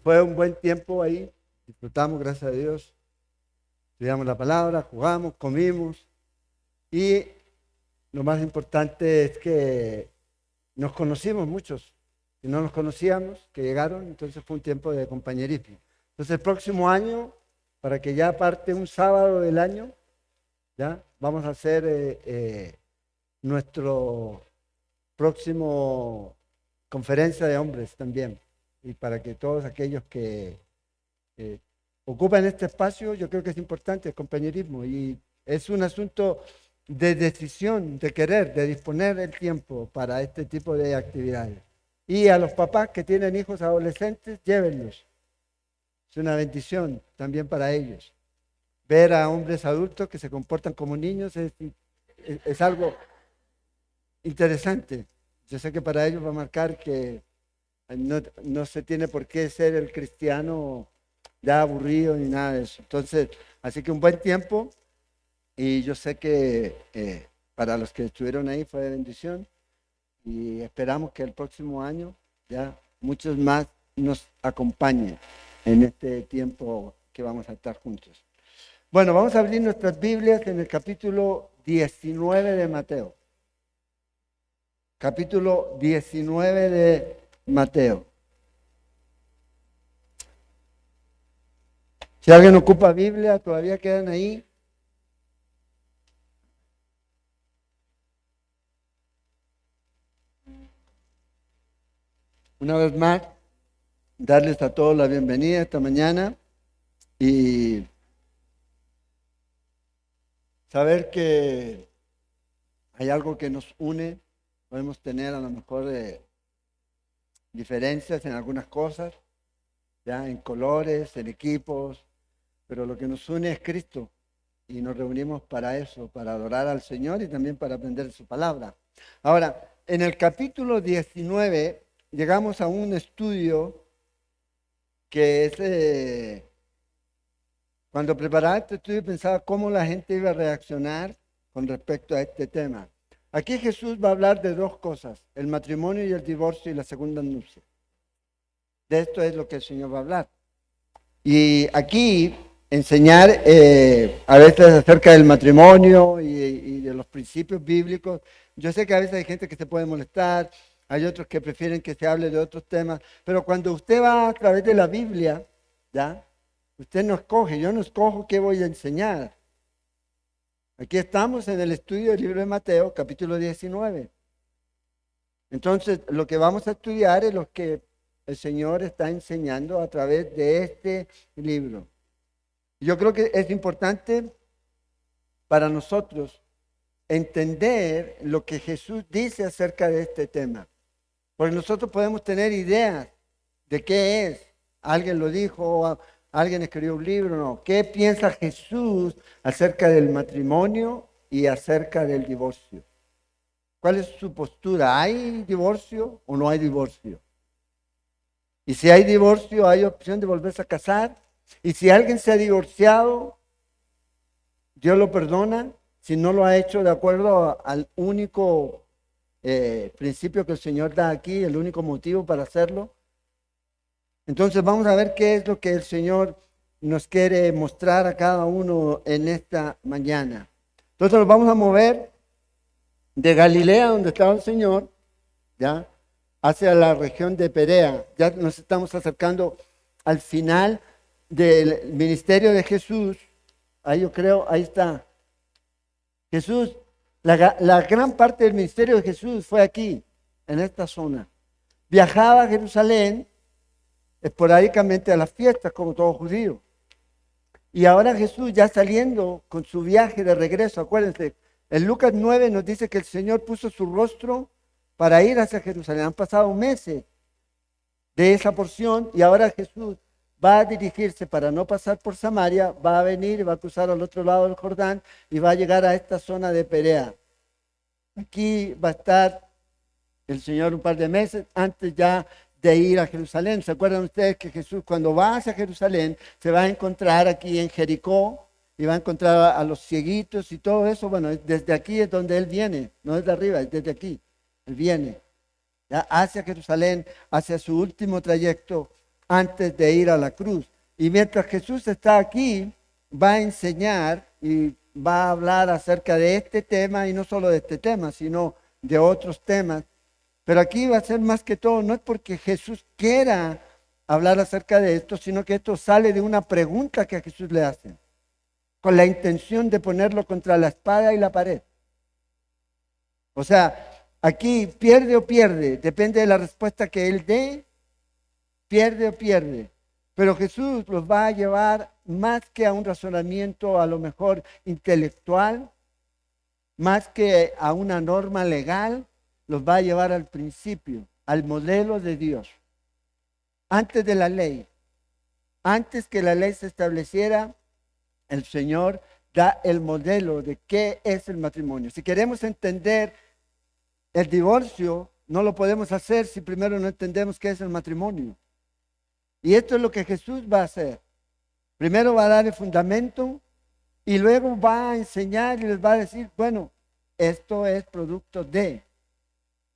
Fue un buen tiempo ahí, disfrutamos, gracias a Dios, estudiamos la palabra, jugamos, comimos y lo más importante es que nos conocimos muchos. Si no nos conocíamos, que llegaron, entonces fue un tiempo de compañerismo. Entonces el próximo año, para que ya parte un sábado del año, ya vamos a hacer nuestro próximo conferencia de hombres también. Y para que todos aquellos que eh, ocupan este espacio, yo creo que es importante el compañerismo y es un asunto de decisión, de querer, de disponer el tiempo para este tipo de actividades. Y a los papás que tienen hijos adolescentes, llévenlos. Es una bendición también para ellos. Ver a hombres adultos que se comportan como niños es algo interesante. Yo sé que para ellos va a marcar que no se tiene por qué ser el cristiano ya aburrido ni nada de eso. Entonces, así que un buen tiempo y yo sé que para los que estuvieron ahí fue de bendición y esperamos que el próximo año ya muchos más nos acompañen en este tiempo que vamos a estar juntos. Bueno, vamos a abrir nuestras Biblias en el capítulo 19 de Mateo. Capítulo 19 de Mateo. Si alguien ocupa Biblia, todavía quedan ahí. Una vez más, darles a todos la bienvenida esta mañana y saber que hay algo que nos une. Podemos tener a lo mejor diferencias en algunas cosas, ya en colores, en equipos, pero lo que nos une es Cristo y nos reunimos para eso, para adorar al Señor y también para aprender su palabra. Ahora, en el capítulo 19 llegamos a un estudio que es, cuando preparaba este estudio pensaba cómo la gente iba a reaccionar con respecto a este tema. Aquí Jesús va a hablar de dos cosas, el matrimonio y el divorcio y la segunda nupcia. De esto es lo que el Señor va a hablar. Y aquí enseñar a veces acerca del matrimonio y de los principios bíblicos. Yo sé que a veces hay gente que se puede molestar, hay otros que prefieren que se hable de otros temas, pero cuando usted va a través de la Biblia, ¿ya? Usted no escoge, yo no escojo qué voy a enseñar. Aquí estamos en el estudio del libro de Mateo, capítulo 19. Entonces, lo que vamos a estudiar es lo que el Señor está enseñando a través de este libro. Yo creo que es importante para nosotros entender lo que Jesús dice acerca de este tema. Porque nosotros podemos tener ideas de qué es. Alguien lo dijo, alguien escribió un libro, no. ¿Qué piensa Jesús acerca del matrimonio y acerca del divorcio? ¿Cuál es su postura? ¿Hay divorcio o no hay divorcio? Y si hay divorcio, ¿hay opción de volverse a casar? Y si alguien se ha divorciado, Dios lo perdona si no lo ha hecho de acuerdo al único principio que el Señor da aquí, el único motivo para hacerlo. Entonces vamos a ver qué es lo que el Señor nos quiere mostrar a cada uno en esta mañana. Entonces nos vamos a mover de Galilea, donde estaba el Señor, ¿ya? Hacia la región de Perea. Ya nos estamos acercando al final del ministerio de Jesús. Ahí yo creo, ahí está. Jesús, la gran parte del ministerio de Jesús fue aquí, en esta zona. Viajaba a Jerusalén esporádicamente a las fiestas, como todo judío. Y ahora Jesús ya saliendo con su viaje de regreso, acuérdense, en Lucas 9 nos dice que el Señor puso su rostro para ir hacia Jerusalén. Han pasado meses de esa porción y ahora Jesús va a dirigirse para no pasar por Samaria, va a venir y va a cruzar al otro lado del Jordán y va a llegar a esta zona de Perea. Aquí va a estar el Señor un par de meses antes ya de ir a Jerusalén. ¿Se acuerdan ustedes que Jesús cuando va hacia Jerusalén se va a encontrar aquí en Jericó y va a encontrar a los cieguitos y todo eso? Bueno, desde aquí es donde Él viene, no desde arriba, es desde aquí. Él viene ya hacia Jerusalén, hacia su último trayecto antes de ir a la cruz. Y mientras Jesús está aquí, va a enseñar y va a hablar acerca de este tema, y no solo de este tema, sino de otros temas. Pero aquí va a ser más que todo, no es porque Jesús quiera hablar acerca de esto, sino que esto sale de una pregunta que a Jesús le hacen, con la intención de ponerlo contra la espada y la pared. O sea, aquí pierde o pierde, depende de la respuesta que él dé, pierde o pierde. Pero Jesús los va a llevar más que a un razonamiento a lo mejor intelectual, más que a una norma legal, los va a llevar al principio, al modelo de Dios. Antes de la ley, antes que la ley se estableciera, el Señor da el modelo de qué es el matrimonio. Si queremos entender el divorcio, no lo podemos hacer si primero no entendemos qué es el matrimonio. Y esto es lo que Jesús va a hacer. Primero va a dar el fundamento y luego va a enseñar y les va a decir, bueno, esto es producto de.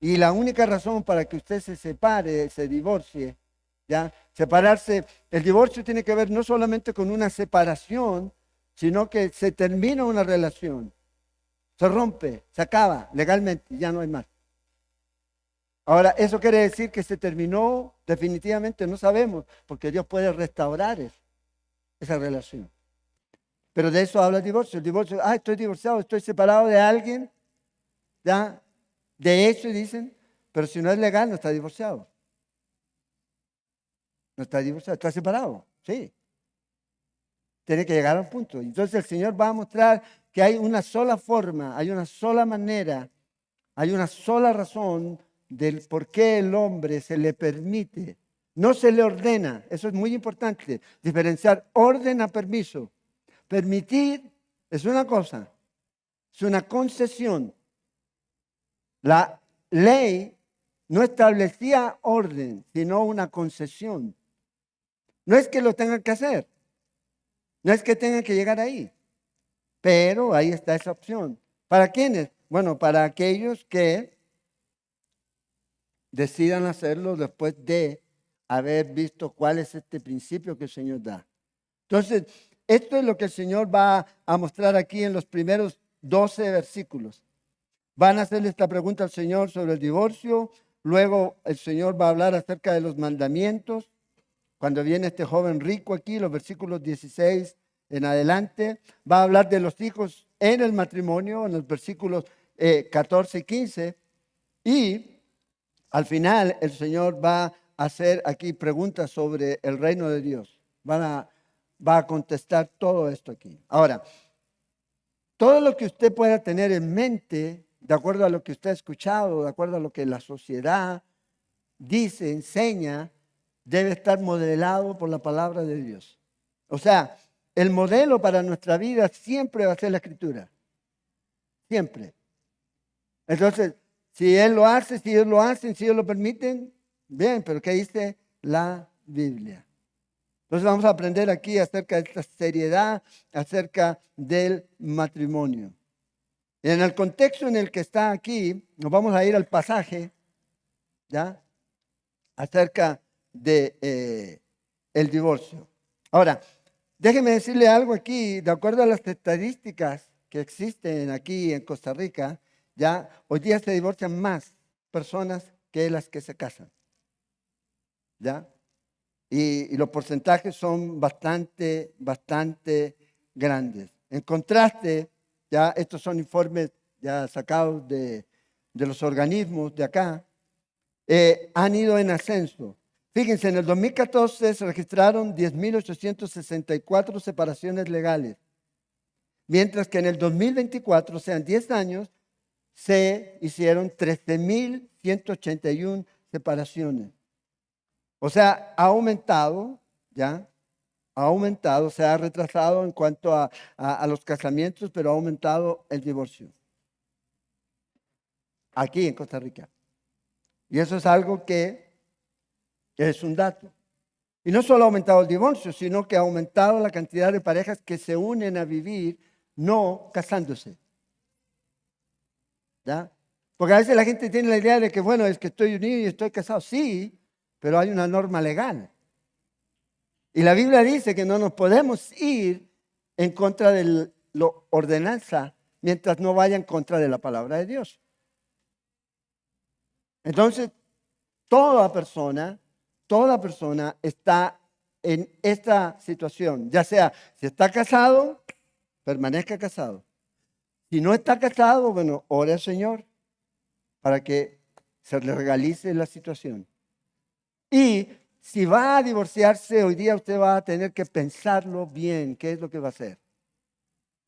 Y la única razón para que usted se separe, se divorcie, ¿ya? Separarse, el divorcio tiene que ver no solamente con una separación, sino que se termina una relación, se rompe, se acaba legalmente, ya no hay más. Ahora, ¿eso quiere decir que se terminó? Definitivamente no sabemos, porque Dios puede restaurar esa relación. Pero de eso habla el divorcio. El divorcio, estoy divorciado, estoy separado de alguien, ¿ya? De hecho, dicen, pero si no es legal, no está divorciado. No está divorciado, está separado, sí. Tiene que llegar a un punto. Entonces el Señor va a mostrar que hay una sola forma, hay una sola manera, hay una sola razón del por qué el hombre se le permite. No se le ordena, eso es muy importante, diferenciar orden a permiso. Permitir es una cosa, es una concesión. La ley no establecía orden, sino una concesión. No es que lo tengan que hacer, no es que tengan que llegar ahí, pero ahí está esa opción. ¿Para quiénes? Bueno, para aquellos que decidan hacerlo después de haber visto cuál es este principio que el Señor da. Entonces, esto es lo que el Señor va a mostrar aquí en los primeros 12 versículos. Van a hacerle esta pregunta al Señor sobre el divorcio. Luego el Señor va a hablar acerca de los mandamientos. Cuando viene este joven rico aquí, los versículos 16 en adelante, va a hablar de los hijos en el matrimonio, en los versículos 14 y 15. Y al final el Señor va a hacer aquí preguntas sobre el reino de Dios. Va a contestar todo esto aquí. Ahora, todo lo que usted pueda tener en mente, de acuerdo a lo que usted ha escuchado, de acuerdo a lo que la sociedad dice, enseña, debe estar modelado por la palabra de Dios. O sea, el modelo para nuestra vida siempre va a ser la Escritura. Siempre. Entonces, si Él lo hace, si ellos lo hacen, si ellos lo permiten, bien, pero ¿qué dice la Biblia? Entonces vamos a aprender aquí acerca de esta seriedad, acerca del matrimonio. En el contexto en el que está aquí, nos vamos a ir al pasaje, ¿ya? Acerca de el divorcio. Ahora, déjeme decirle algo aquí, de acuerdo a las estadísticas que existen aquí en Costa Rica, ya hoy día se divorcian más personas que las que se casan, ¿ya? Y los porcentajes son bastante grandes. En contraste, ya estos son informes ya sacados de los organismos de acá, han ido en ascenso. Fíjense, en el 2014 se registraron 10.864 separaciones legales, mientras que en el 2024, o sea, en 10 años, se hicieron 13.181 separaciones. O sea, ha aumentado, ¿ya? Ha aumentado, se ha retrasado en cuanto a los casamientos, pero ha aumentado el divorcio. Aquí en Costa Rica. Y eso es algo que es un dato. Y no solo ha aumentado el divorcio, sino que ha aumentado la cantidad de parejas que se unen a vivir no casándose. ¿Ya? Porque a veces la gente tiene la idea de que, bueno, es que estoy unido y estoy casado. Sí, pero hay una norma legal. Y la Biblia dice que no nos podemos ir en contra de la ordenanza mientras no vaya en contra de la palabra de Dios. Entonces, toda persona está en esta situación, ya sea si está casado, permanezca casado. Si no está casado, bueno, ore al Señor para que se le legalice la situación. Y si va a divorciarse, hoy día usted va a tener que pensarlo bien, qué es lo que va a hacer.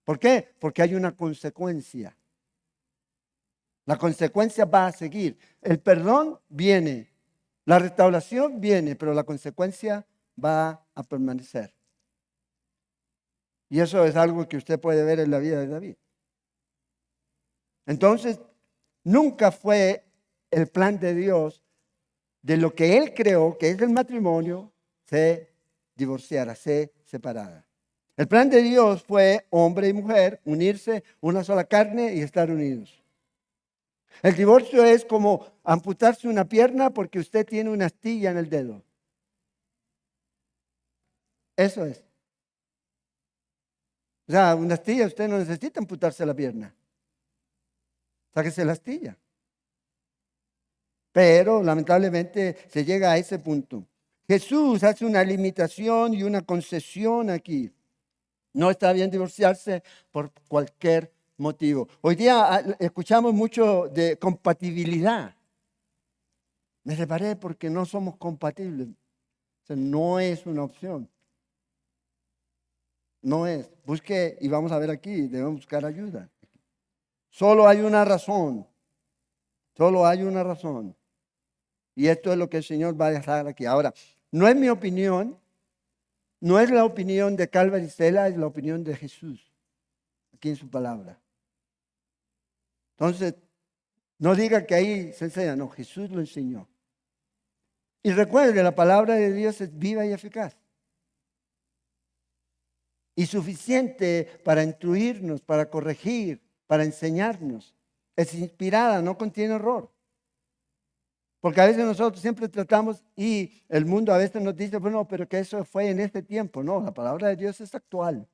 ¿Por qué? Porque hay una consecuencia. La consecuencia va a seguir. El perdón viene, la restauración viene, pero la consecuencia va a permanecer. Y eso es algo que usted puede ver en la vida de David. Entonces, nunca fue el plan de Dios de lo que Él creó, que es el matrimonio, se divorciara, se separara. El plan de Dios fue hombre y mujer unirse, una sola carne y estar unidos. El divorcio es como amputarse una pierna porque usted tiene una astilla en el dedo. Eso es. O sea, una astilla, usted no necesita amputarse la pierna. Sáquese la astilla. Pero lamentablemente se llega a ese punto. Jesús hace una limitación y una concesión aquí. No está bien divorciarse por cualquier motivo. Hoy día escuchamos mucho de compatibilidad. Me separé porque no somos compatibles. O sea, no es una opción. No es. Busque, y vamos a ver aquí, debemos buscar ayuda. Solo hay una razón. Solo hay una razón. Y esto es lo que el Señor va a dejar aquí. Ahora, no es mi opinión, no es la opinión de Calvary Stella, es la opinión de Jesús, aquí en su palabra. Entonces, no diga que ahí se enseña, no, Jesús lo enseñó. Y recuerde, la palabra de Dios es viva y eficaz. Y suficiente para instruirnos, para corregir, para enseñarnos. Es inspirada, no contiene error. Porque a veces nosotros siempre tratamos y el mundo a veces nos dice, bueno, pero que eso fue en este tiempo. No, la palabra de Dios es actual.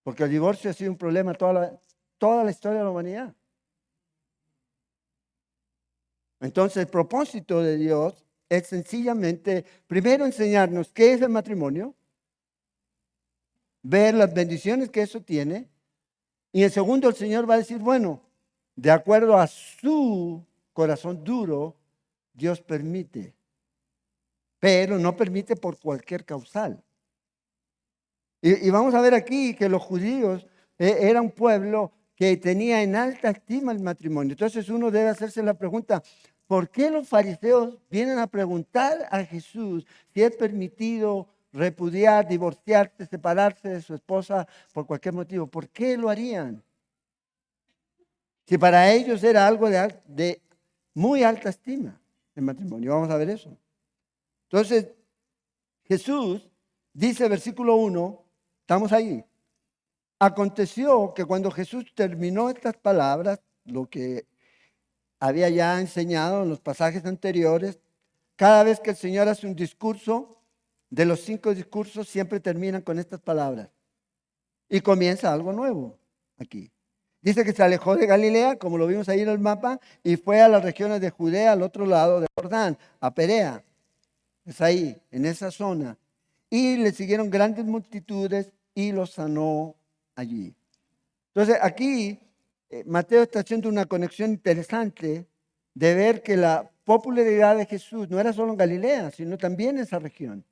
Porque el divorcio ha sido un problema toda la historia de la humanidad. Entonces, el propósito de Dios es sencillamente, primero, enseñarnos qué es el matrimonio, ver las bendiciones que eso tiene, y en segundo, el Señor va a decir, bueno, de acuerdo a su corazón duro, Dios permite, pero no permite por cualquier causal. Y vamos a ver aquí que los judíos eran un pueblo que tenía en alta estima el matrimonio. Entonces uno debe hacerse la pregunta, ¿por qué los fariseos vienen a preguntar a Jesús si es permitido repudiar, divorciarse, separarse de su esposa por cualquier motivo? ¿Por qué lo harían? Si para ellos era algo de muy alta estima el matrimonio. Vamos a ver eso. Entonces, Jesús dice, versículo 1, estamos ahí. Aconteció que cuando Jesús terminó estas palabras, lo que había ya enseñado en los pasajes anteriores, cada vez que el Señor hace un discurso, de los 5 discursos siempre terminan con estas palabras. Y comienza algo nuevo aquí. Dice que se alejó de Galilea, como lo vimos ahí en el mapa, y fue a las regiones de Judea, al otro lado de Jordán, a Perea. Es ahí, en esa zona. Y le siguieron grandes multitudes y los sanó allí. Entonces aquí Mateo está haciendo una conexión interesante de ver que la popularidad de Jesús no era solo en Galilea, sino también en esa región.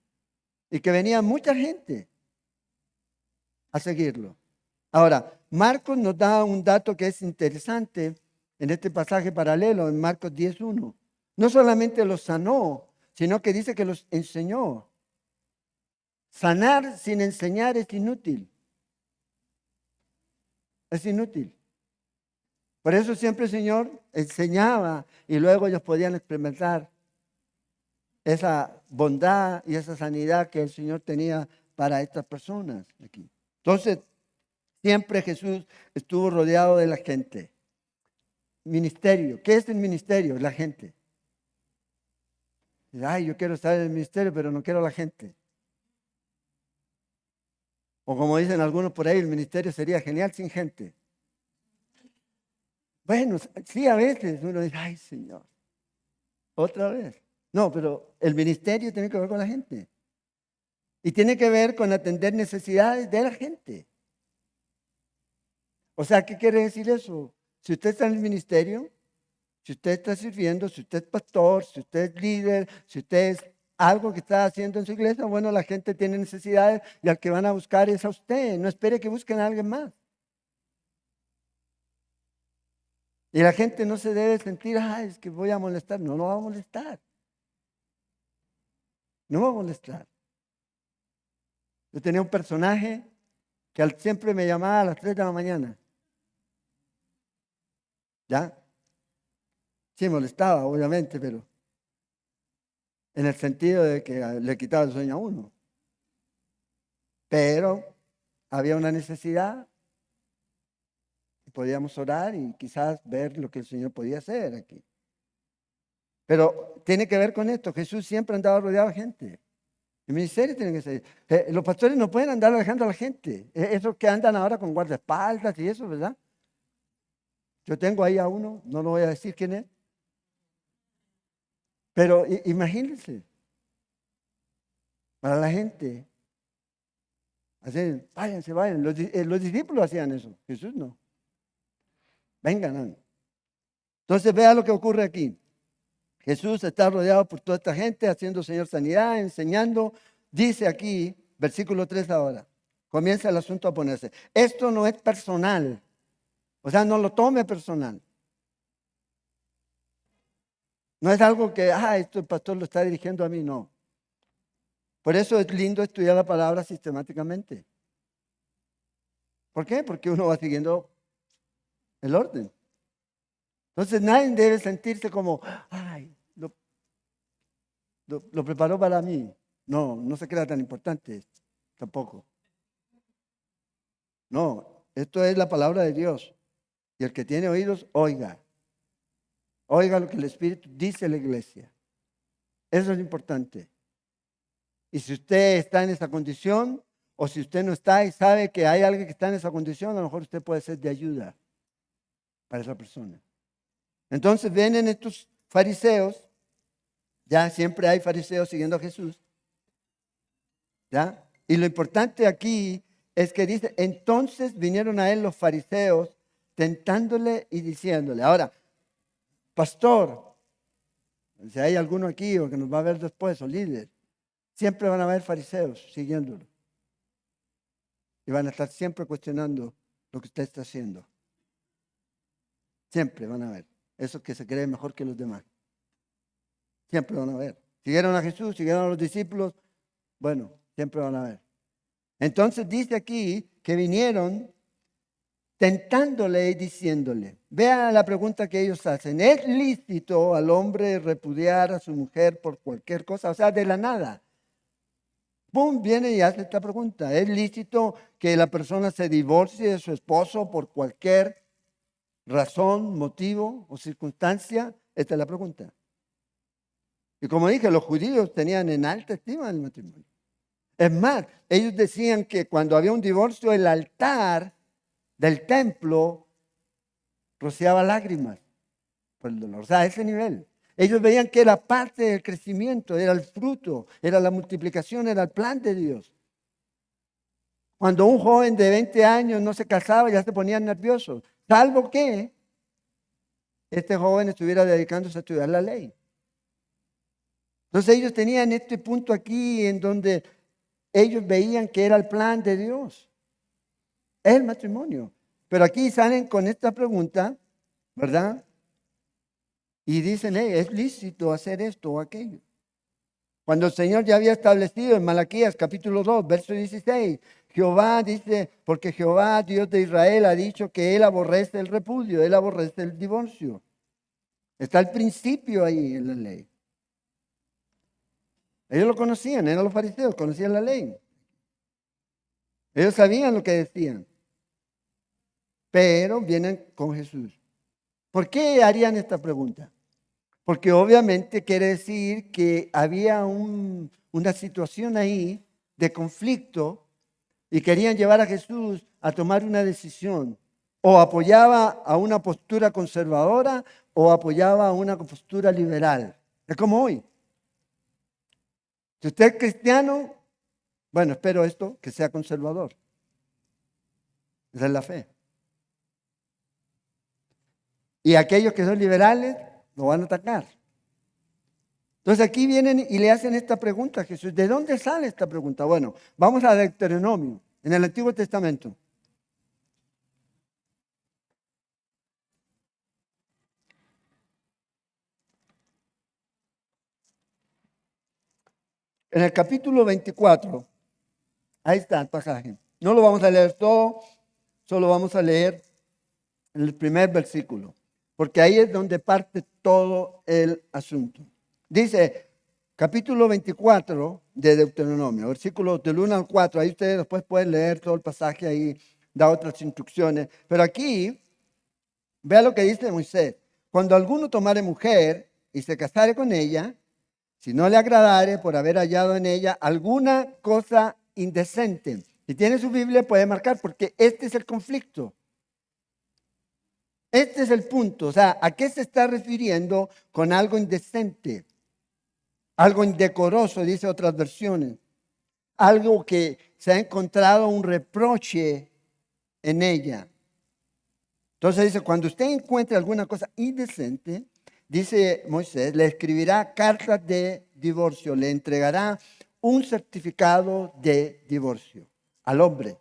Y que venía mucha gente a seguirlo. Ahora, Marcos nos da un dato que es interesante en este pasaje paralelo, en Marcos 10:1. No solamente los sanó, sino que dice que los enseñó. Sanar sin enseñar es inútil. Es inútil. Por eso siempre el Señor enseñaba y luego ellos podían experimentar esa bondad y esa sanidad que el Señor tenía para estas personas aquí. Entonces, siempre Jesús estuvo rodeado de la gente. Ministerio. ¿Qué es el ministerio? La gente. Ay, yo quiero estar en el ministerio, pero no quiero a la gente. O como dicen algunos por ahí, el ministerio sería genial sin gente. Bueno, sí, a veces uno dice, ay Señor, otra vez. No, pero el ministerio tiene que ver con la gente. Y tiene que ver con atender necesidades de la gente. O sea, ¿qué quiere decir eso? Si usted está en el ministerio, si usted está sirviendo, si usted es pastor, si usted es líder, si usted es algo que está haciendo en su iglesia, bueno, la gente tiene necesidades y al que van a buscar es a usted. No espere que busquen a alguien más. Y la gente no se debe sentir, es que voy a molestar. No, no va a molestar. No va a molestar. Yo tenía un personaje que siempre me llamaba a las 3 de la mañana. ¿Ya? Sí, molestaba, obviamente, pero en el sentido de que le quitaba el sueño a uno. Pero había una necesidad, podíamos orar y quizás ver lo que el Señor podía hacer aquí. Pero tiene que ver con esto, Jesús siempre andaba rodeado de gente. El ministerio tiene que ser. Los pastores no pueden andar alejando a la gente. Esos que andan ahora con guardaespaldas y eso, ¿verdad? Yo tengo ahí a uno, no lo voy a decir quién es. Pero imagínense, para la gente, váyanse, vayan. Los discípulos hacían eso, Jesús no. Vengan. Entonces vea lo que ocurre aquí. Jesús está rodeado por toda esta gente, haciendo Señor sanidad, enseñando. Dice aquí, versículo 3 ahora, comienza el asunto a ponerse. Esto no es personal, o sea, no lo tome personal. No es algo que, esto el pastor lo está dirigiendo a mí, no. Por eso es lindo estudiar la palabra sistemáticamente. ¿Por qué? Porque uno va siguiendo el orden. Entonces nadie debe sentirse como, lo preparó para mí. No, no se crea tan importante esto, tampoco. No, esto es la palabra de Dios. Y el que tiene oídos, oiga. Oiga lo que el Espíritu dice a la iglesia. Eso es importante. Y si usted está en esa condición, o si usted no está y sabe que hay alguien que está en esa condición, a lo mejor usted puede ser de ayuda para esa persona. Entonces vienen estos fariseos, ya siempre hay fariseos siguiendo a Jesús, ¿ya? Y lo importante aquí es que dice, entonces vinieron a él los fariseos tentándole y diciéndole. Ahora, pastor, si hay alguno aquí o que nos va a ver después, o líder, siempre van a haber fariseos siguiéndolo. Y van a estar siempre cuestionando lo que usted está haciendo. Siempre van a ver. Esos que se creen mejor que los demás. Siempre van a ver. Siguieron a Jesús, siguieron a los discípulos. Bueno, siempre van a ver. Entonces dice aquí que vinieron tentándole y diciéndole. Vean la pregunta que ellos hacen. ¿Es lícito al hombre repudiar a su mujer por cualquier cosa? O sea, de la nada. ¡Pum! Viene y hace esta pregunta. ¿Es lícito que la persona se divorcie de su esposo por cualquier razón, motivo o circunstancia? Esta es la pregunta. Y como dije, los judíos tenían en alta estima el matrimonio. Es más, ellos decían que cuando había un divorcio, el altar del templo rociaba lágrimas por el dolor. O sea, a ese nivel. Ellos veían que era parte del crecimiento, era el fruto, era la multiplicación, era el plan de Dios. Cuando un joven de 20 años no se casaba, ya se ponían nerviosos, salvo que este joven estuviera dedicándose a estudiar la ley. Entonces ellos tenían este punto aquí en donde ellos veían que era el plan de Dios, el matrimonio. Pero aquí salen con esta pregunta, ¿verdad? Y dicen, ¿es lícito hacer esto o aquello? Cuando el Señor ya había establecido en Malaquías capítulo 2, verso 16, Jehová dice, porque Jehová, Dios de Israel, ha dicho que Él aborrece el repudio, Él aborrece el divorcio. Está el principio ahí en la ley. Ellos lo conocían, eran los fariseos, conocían la ley. Ellos sabían lo que decían. Pero vienen con Jesús. ¿Por qué harían esta pregunta? Porque obviamente quiere decir que había una situación ahí de conflicto y querían llevar a Jesús a tomar una decisión. O apoyaba a una postura conservadora o apoyaba a una postura liberal. Es como hoy. Si usted es cristiano, bueno, espero esto, que sea conservador. Esa es la fe. Y aquellos que son liberales lo van a atacar. Entonces aquí vienen y le hacen esta pregunta a Jesús. ¿De dónde sale esta pregunta? Bueno, vamos a Deuteronomio, en el Antiguo Testamento. En el capítulo 24, ahí está el pasaje. No lo vamos a leer todo, solo vamos a leer el primer versículo, porque ahí es donde parte todo el asunto. Dice, capítulo 24 de Deuteronomio, versículos del 1 al 4, ahí ustedes después pueden leer todo el pasaje, ahí da otras instrucciones, pero aquí, vea lo que dice Moisés, cuando alguno tomare mujer y se casare con ella, si no le agradare por haber hallado en ella alguna cosa indecente. Si tiene su Biblia puede marcar, porque este es el conflicto. Este es el punto. O sea, ¿a qué se está refiriendo con algo indecente? Algo indecoroso, dice otras versiones. Algo que se ha encontrado un reproche en ella. Entonces dice, cuando usted encuentre alguna cosa indecente, dice Moisés, le escribirá cartas de divorcio, le entregará un certificado de divorcio al hombre.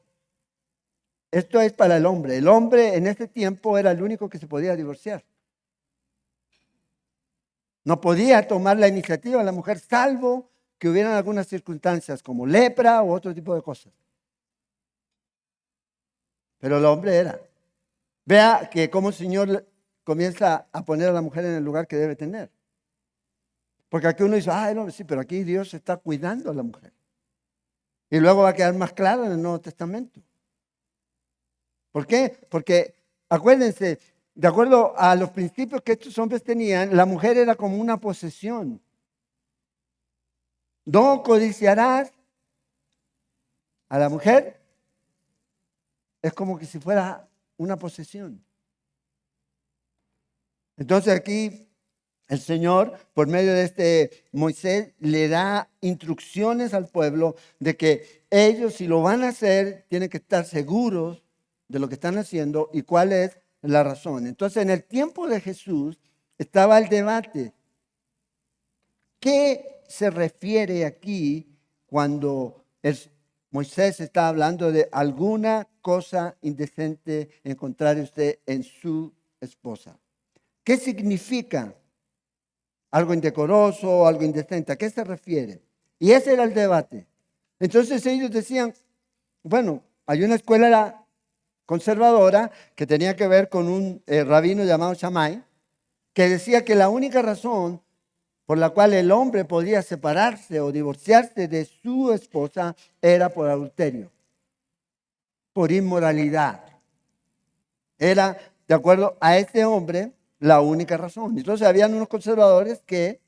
Esto es para el hombre. El hombre en ese tiempo era el único que se podía divorciar. No podía tomar la iniciativa la mujer, salvo que hubieran algunas circunstancias como lepra u otro tipo de cosas. Pero el hombre era. Vea que como el Señor comienza a poner a la mujer en el lugar que debe tener. Porque aquí uno dice, no, sí, pero aquí Dios está cuidando a la mujer. Y luego va a quedar más claro en el Nuevo Testamento. ¿Por qué? Porque acuérdense, de acuerdo a los principios que estos hombres tenían, la mujer era como una posesión. No codiciarás a la mujer, es como que si fuera una posesión. Entonces aquí el Señor, por medio de este Moisés, le da instrucciones al pueblo de que ellos, si lo van a hacer, tienen que estar seguros de lo que están haciendo y cuál es la razón. Entonces, en el tiempo de Jesús estaba el debate. ¿Qué se refiere aquí cuando Moisés está hablando de alguna cosa indecente encontrar usted en su esposa? ¿Qué significa algo indecoroso, algo indecente? ¿A qué se refiere? Y ese era el debate. Entonces ellos decían, bueno, hay una escuela conservadora que tenía que ver con un rabino llamado Shammai, que decía que la única razón por la cual el hombre podía separarse o divorciarse de su esposa era por adulterio, por inmoralidad. Era, de acuerdo a este hombre, la única razón. Entonces habían unos conservadores que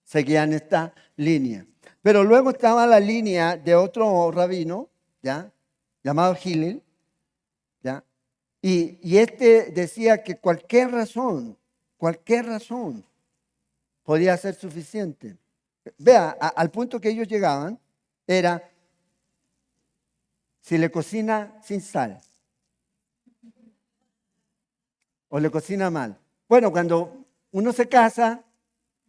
seguían esta línea. Pero luego estaba la línea de otro rabino, ¿ya? Llamado Hillel, ¿ya? Y este decía que cualquier razón podía ser suficiente. Vea, al punto que ellos llegaban era si le cocina sin sal o le cocina mal. Bueno, cuando uno se casa,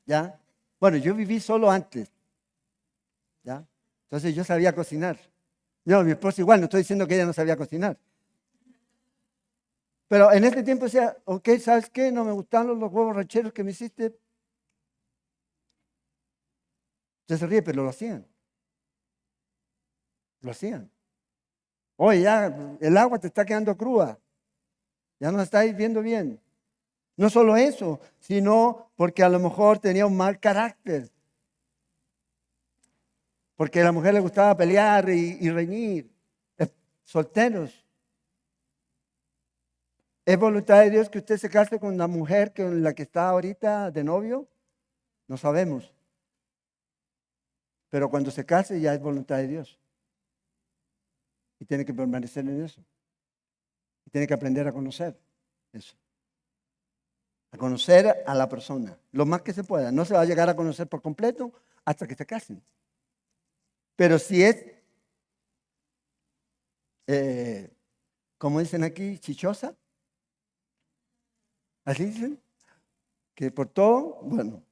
¿ya? Bueno, yo viví solo antes, ¿ya? Entonces yo sabía cocinar. No, mi esposa igual, no estoy diciendo que ella no sabía cocinar. Pero en ese tiempo decía, ok, ¿sabes qué? No me gustaron los huevos rancheros que me hiciste. Usted se ríe, pero lo hacían. Lo hacían. Oye, ya el agua te está quedando cruda. Ya no estáis viendo bien. No solo eso, sino porque a lo mejor tenía un mal carácter. Porque a la mujer le gustaba pelear y reñir. Solteros. ¿Es voluntad de Dios que usted se case con la mujer con la que está ahorita de novio? No sabemos. Pero cuando se case ya es voluntad de Dios. Y tiene que permanecer en eso. Y tiene que aprender a conocer eso. A conocer a la persona, lo más que se pueda. No se va a llegar a conocer por completo hasta que se casen. Pero si es, como dicen aquí, chichosa, así dicen, que por todo, bueno,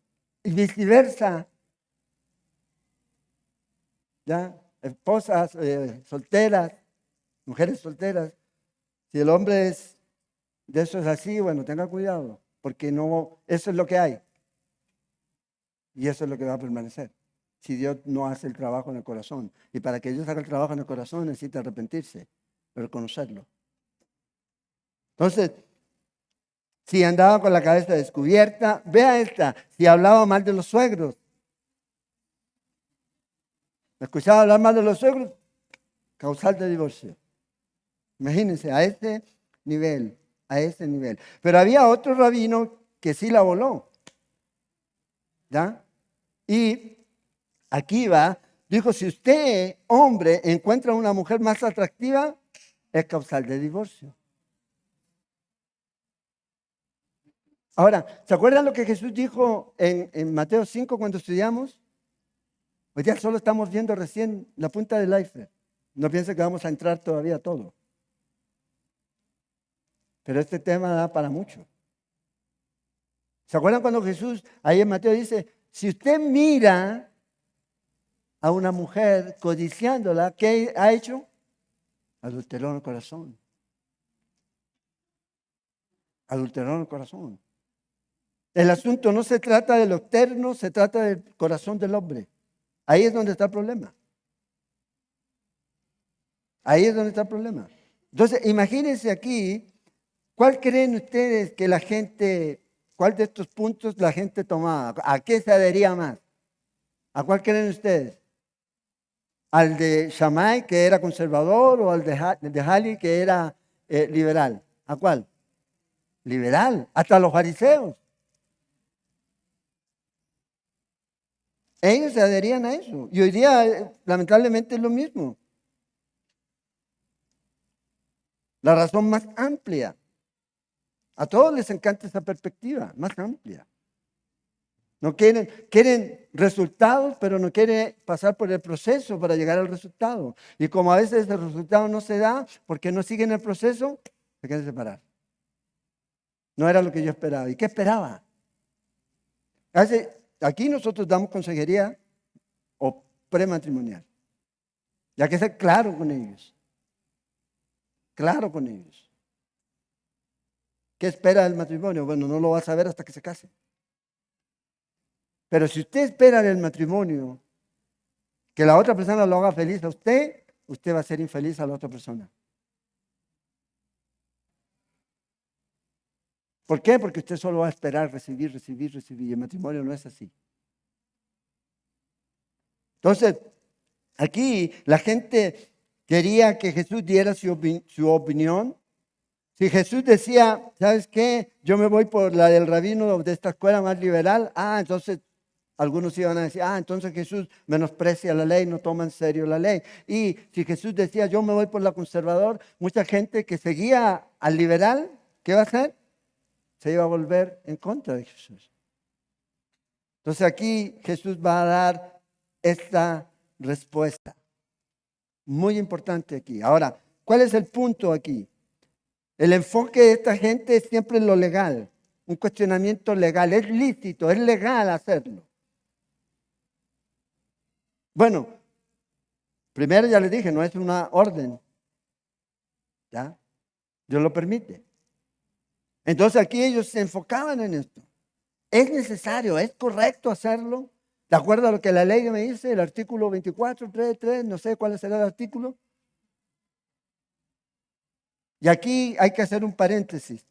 y viceversa, ya, esposas solteras, mujeres solteras, si el hombre es de eso es así, bueno, tenga cuidado, porque no, eso es lo que hay. Y eso es lo que va a permanecer. Si Dios no hace el trabajo en el corazón. Y para que Dios haga el trabajo en el corazón necesita arrepentirse, reconocerlo. Entonces, si andaba con la cabeza descubierta, vea esta, si hablaba mal de los suegros. Escuchaba hablar mal de los suegros, causal de divorcio. Imagínense, a ese nivel, a ese nivel. Pero había otro rabino que sí la voló. ¿Ya? Y aquí va, dijo, si usted, hombre, encuentra una mujer más atractiva, es causal de divorcio. Ahora, ¿se acuerdan lo que Jesús dijo en Mateo 5 cuando estudiamos? Hoy día solo estamos viendo recién la punta del iceberg. No piense que vamos a entrar todavía a todo. Pero este tema da para mucho. ¿Se acuerdan cuando Jesús, ahí en Mateo dice, si usted mira a una mujer codiciándola, ¿qué ha hecho? Adulteró en el corazón. Adulteró en el corazón. El asunto no se trata de lo externo, se trata del corazón del hombre. Ahí es donde está el problema. Ahí es donde está el problema. Entonces, imagínense aquí, ¿cuál creen ustedes que la gente, cuál de estos puntos la gente tomaba? ¿A qué se adhería más? ¿A cuál creen ustedes? ¿Al de Shammai, que era conservador, o al de Hali, que era liberal? ¿A cuál? Liberal, hasta los fariseos. Ellos se adherían a eso. Y hoy día, lamentablemente, es lo mismo. La razón más amplia. A todos les encanta esa perspectiva, más amplia. No quieren resultados, pero no quieren pasar por el proceso para llegar al resultado. Y como a veces el resultado no se da porque no siguen el proceso, se quieren separar. No era lo que yo esperaba. ¿Y qué esperaba? Aquí nosotros damos consejería o prematrimonial. Y hay que ser claro con ellos. Claro con ellos. ¿Qué espera del matrimonio? Bueno, no lo va a saber hasta que se case. Pero si usted espera del matrimonio que la otra persona lo haga feliz a usted, usted va a ser infeliz a la otra persona. ¿Por qué? Porque usted solo va a esperar recibir. Y el matrimonio no es así. Entonces, aquí la gente quería que Jesús diera su opinión. Si Jesús decía, ¿sabes qué? Yo me voy por la del rabino de esta escuela más liberal. Entonces algunos iban a decir, entonces Jesús menosprecia la ley, no toma en serio la ley. Y si Jesús decía, yo me voy por la conservador, mucha gente que seguía al liberal, ¿qué va a hacer? Se iba a volver en contra de Jesús. Entonces aquí Jesús va a dar esta respuesta. Muy importante aquí. Ahora, ¿cuál es el punto aquí? El enfoque de esta gente es siempre lo legal, un cuestionamiento legal. Es lícito, es legal hacerlo. Bueno, primero ya les dije, no es una orden. ¿Ya? Dios lo permite. Entonces aquí ellos se enfocaban en esto. ¿Es necesario, es correcto hacerlo? De acuerdo a lo que la ley me dice, el artículo 24, 3, no sé cuál será el artículo. Y aquí hay que hacer un paréntesis.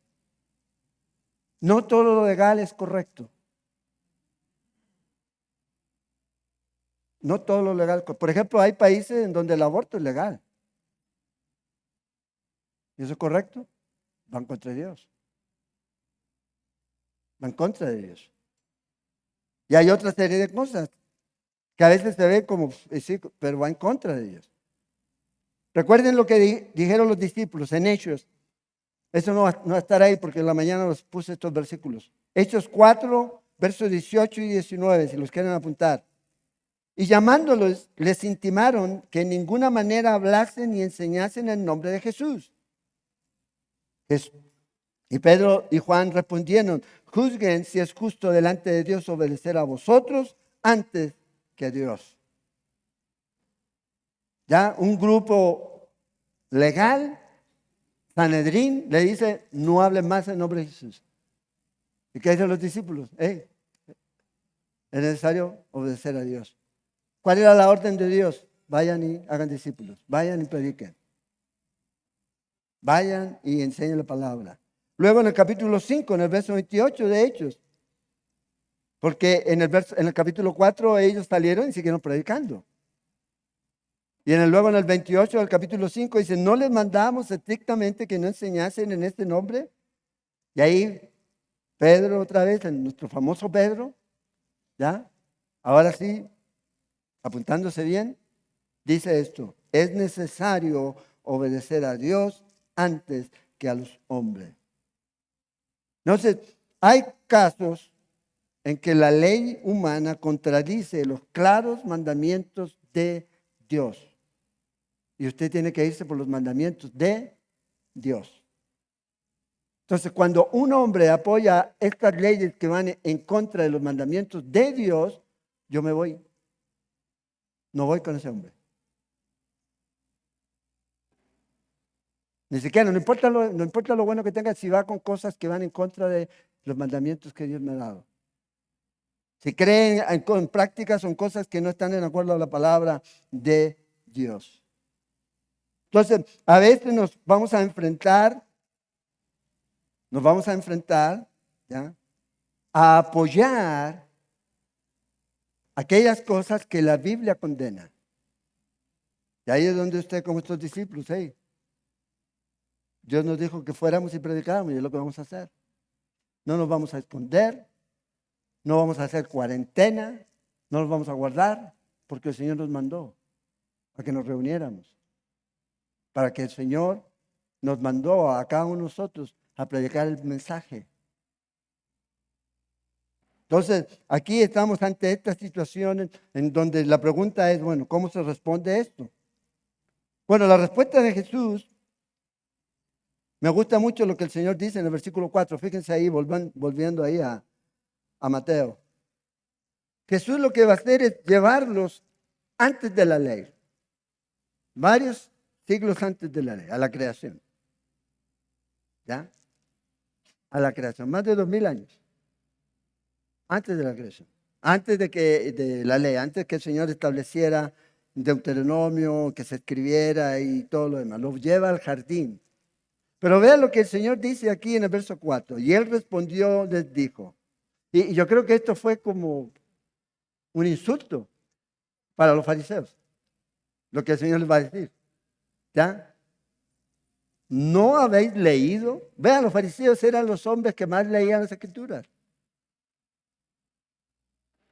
No todo lo legal es correcto. No todo lo legal. Por ejemplo, hay países en donde el aborto es legal. ¿Y eso es correcto? Van contra Dios. Van contra de Dios. Y hay otra serie de cosas que a veces se ve como, sí, pero va en contra de Dios. Recuerden lo que dijeron los discípulos en Hechos. Eso no va a estar ahí porque en la mañana los puse estos versículos. Hechos 4, versos 18 y 19, si los quieren apuntar. Y llamándolos, les intimaron que en ninguna manera hablasen ni enseñasen en nombre de Jesús. Y Pedro y Juan respondieron: juzguen si es justo delante de Dios obedecer a vosotros antes que a Dios. Ya un grupo legal, Sanedrín, le dice: no hablen más en nombre de Jesús. ¿Y qué dicen los discípulos? Es necesario obedecer a Dios. ¿Cuál era la orden de Dios? Vayan y hagan discípulos, vayan y prediquen, vayan y enseñen la palabra. Luego en el capítulo 5, en el verso 28 de Hechos, porque en el capítulo 4 ellos salieron y siguieron predicando. Y luego en el 28 del capítulo 5 dice: no les mandamos estrictamente que no enseñasen en este nombre. Y ahí Pedro otra vez, nuestro famoso Pedro, ¿ya? Ahora sí, apuntándose bien, dice esto: es necesario obedecer a Dios antes que a los hombres. Entonces, hay casos en que la ley humana contradice los claros mandamientos de Dios. Y usted tiene que irse por los mandamientos de Dios. Entonces, cuando un hombre apoya estas leyes que van en contra de los mandamientos de Dios, yo me voy. No voy con ese hombre. Ni siquiera, no importa lo bueno que tenga, si va con cosas que van en contra de los mandamientos que Dios me ha dado. Si creen en prácticas, son cosas que no están en acuerdo a la palabra de Dios. Entonces, a veces nos vamos a enfrentar, ¿ya?, a apoyar aquellas cosas que la Biblia condena. Y ahí es donde usted, como estos discípulos, Dios nos dijo que fuéramos y predicáramos, y es lo que vamos a hacer. No nos vamos a esconder, no vamos a hacer cuarentena, no nos vamos a guardar, porque el Señor nos mandó a que nos reuniéramos. Para que el Señor nos mandó a cada uno de nosotros a predicar el mensaje. Entonces, aquí estamos ante estas situaciones en donde la pregunta es, bueno, ¿cómo se responde esto? Bueno, la respuesta de Jesús, me gusta mucho lo que el Señor dice en el versículo 4. Fíjense ahí, volviendo ahí a Mateo. Jesús lo que va a hacer es llevarlos antes de la ley. Varios siglos antes de la ley, a la creación. ¿Ya? A la creación, más de 2000 años. Antes de la creación. Antes de la ley, antes que el Señor estableciera Deuteronomio, que se escribiera y todo lo demás. Los lleva al jardín. Pero vean lo que el Señor dice aquí en el verso 4. Y él respondió, les dijo. Y yo creo que esto fue como un insulto para los fariseos. Lo que el Señor les va a decir. ¿Ya? ¿No habéis leído? Vean, los fariseos eran los hombres que más leían las escrituras.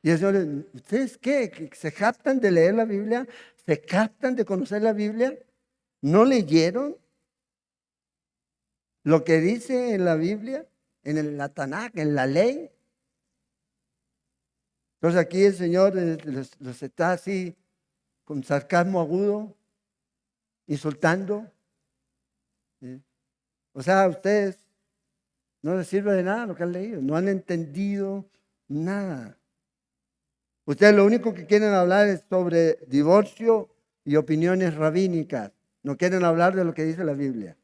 Y el Señor, ¿ustedes qué? ¿Que se jactan de leer la Biblia? ¿Se jactan de conocer la Biblia? ¿No leyeron lo que dice en la Biblia, en la Tanakh, en la ley? Entonces aquí el Señor los está así, con sarcasmo agudo, insultando. ¿Sí? O sea, a ustedes no les sirve de nada lo que han leído, no han entendido nada. Ustedes lo único que quieren hablar es sobre divorcio y opiniones rabínicas. No quieren hablar de lo que dice la Biblia.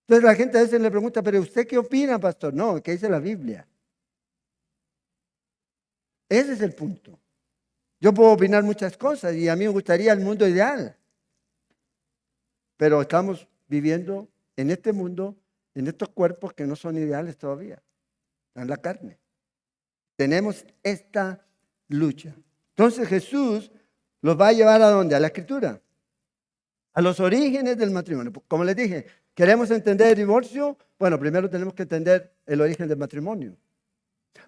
Entonces la gente a veces le pregunta, ¿pero usted qué opina, pastor? No, ¿qué dice la Biblia? Ese es el punto. Yo puedo opinar muchas cosas y a mí me gustaría el mundo ideal. Pero estamos viviendo en este mundo, en estos cuerpos que no son ideales todavía. Están en la carne. Tenemos esta lucha. Entonces Jesús los va a llevar ¿a dónde? A la Escritura. A los orígenes del matrimonio. Como les dije, ¿queremos entender el divorcio? Bueno, primero tenemos que entender el origen del matrimonio.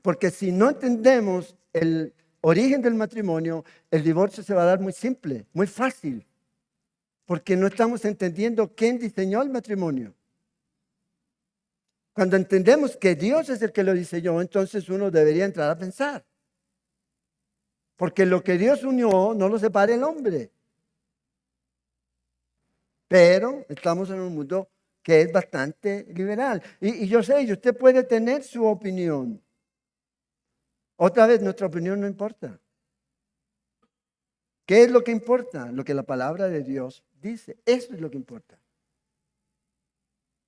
Porque si no entendemos el origen del matrimonio, el divorcio se va a dar muy simple, muy fácil. porque no estamos entendiendo quién diseñó el matrimonio. Cuando entendemos que Dios es el que lo diseñó, entonces uno debería entrar a pensar. Porque lo que Dios unió no lo separa el hombre. Pero estamos en un mundo que es bastante liberal. Y yo sé, y usted puede tener su opinión. Otra vez, nuestra opinión no importa. ¿Qué es lo que importa? Lo que la palabra de Dios dice. Eso es lo que importa.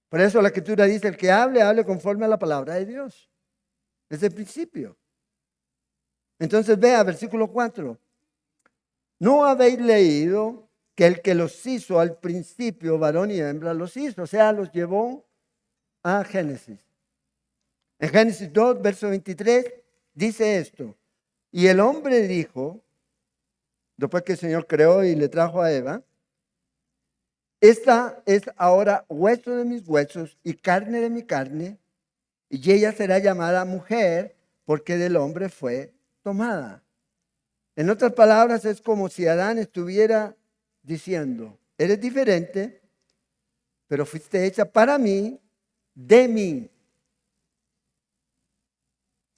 Por eso la Escritura dice, el que hable, hable conforme a la palabra de Dios. Es el principio. Entonces vea, versículo 4. ¿No habéis leído que el que los hizo al principio, varón y hembra, los hizo? O sea, los llevó a Génesis. En Génesis 2, verso 23, dice esto. Y el hombre dijo, después que el Señor creó y le trajo a Eva, esta es ahora hueso de mis huesos y carne de mi carne, y ella será llamada mujer porque del hombre fue tomada. En otras palabras, es como si Adán estuviera diciendo, eres diferente, pero fuiste hecha para mí, de mí.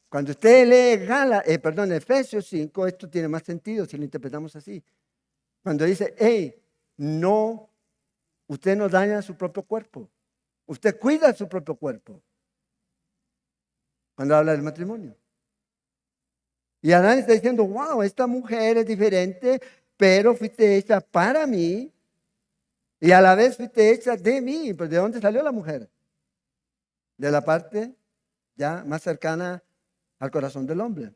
Cuando usted lee Efesios 5, esto tiene más sentido si lo interpretamos así. Cuando dice, hey, no, usted no daña su propio cuerpo. Usted cuida su propio cuerpo. Cuando habla del matrimonio. Y Adán está diciendo, wow, esta mujer es diferente, pero fuiste hecha para mí y a la vez fuiste hecha de mí. Pues ¿de dónde salió la mujer? De la parte ya más cercana al corazón del hombre.